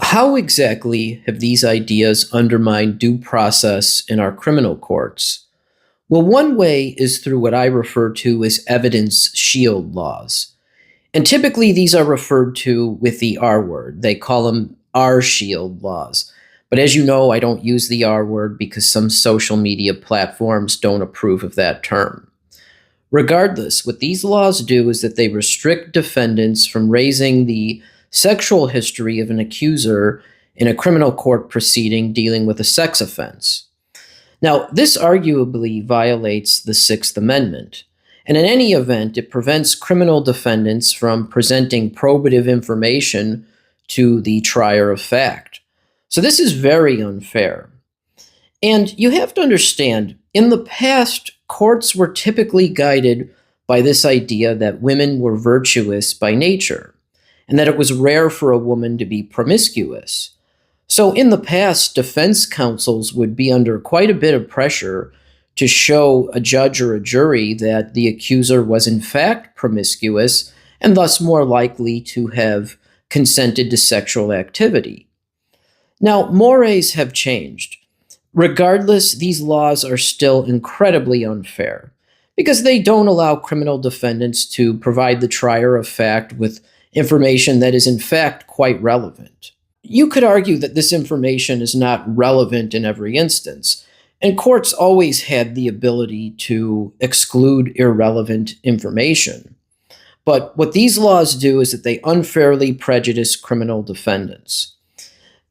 How exactly have these ideas undermined due process in our criminal courts? Well, one way is through what I refer to as evidence shield laws. And typically these are referred to with the R word. They call them R shield laws. But as you know, I don't use the R word because some social media platforms don't approve of that term. Regardless, what these laws do is that they restrict defendants from raising the sexual history of an accuser in a criminal court proceeding dealing with a sex offense. Now, this arguably violates the Sixth Amendment, and in any event, it prevents criminal defendants from presenting probative information to the trier of fact. So, this is very unfair. And you have to understand, in the past, courts were typically guided by this idea that women were virtuous by nature, and that it was rare for a woman to be promiscuous. So, in the past, defense counsels would be under quite a bit of pressure to show a judge or a jury that the accuser was in fact promiscuous and thus more likely to have consented to sexual activity. Now, mores have changed. Regardless, these laws are still incredibly unfair because they don't allow criminal defendants to provide the trier of fact with information that is in fact quite relevant. You could argue that this information is not relevant in every instance, and courts always had the ability to exclude irrelevant information. But what these laws do is that they unfairly prejudice criminal defendants.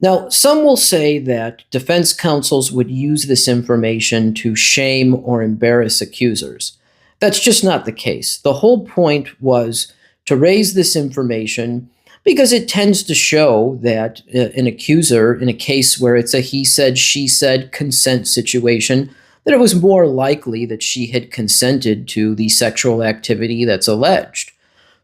Now, some will say that defense counsels would use this information to shame or embarrass accusers. That's just not the case. The whole point was to raise this information because it tends to show that an accuser, in a case where it's a he said, she said consent situation, that it was more likely that she had consented to the sexual activity that's alleged.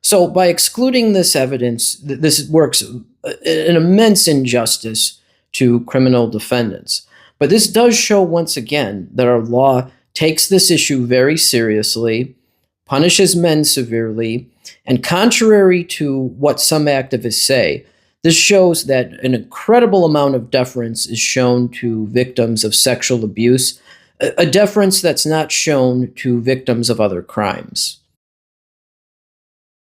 So by excluding this evidence, this works an immense injustice to criminal defendants. But this does show once again that our law takes this issue very seriously, punishes men severely, and contrary to what some activists say, this shows that an incredible amount of deference is shown to victims of sexual abuse, a deference that's not shown to victims of other crimes.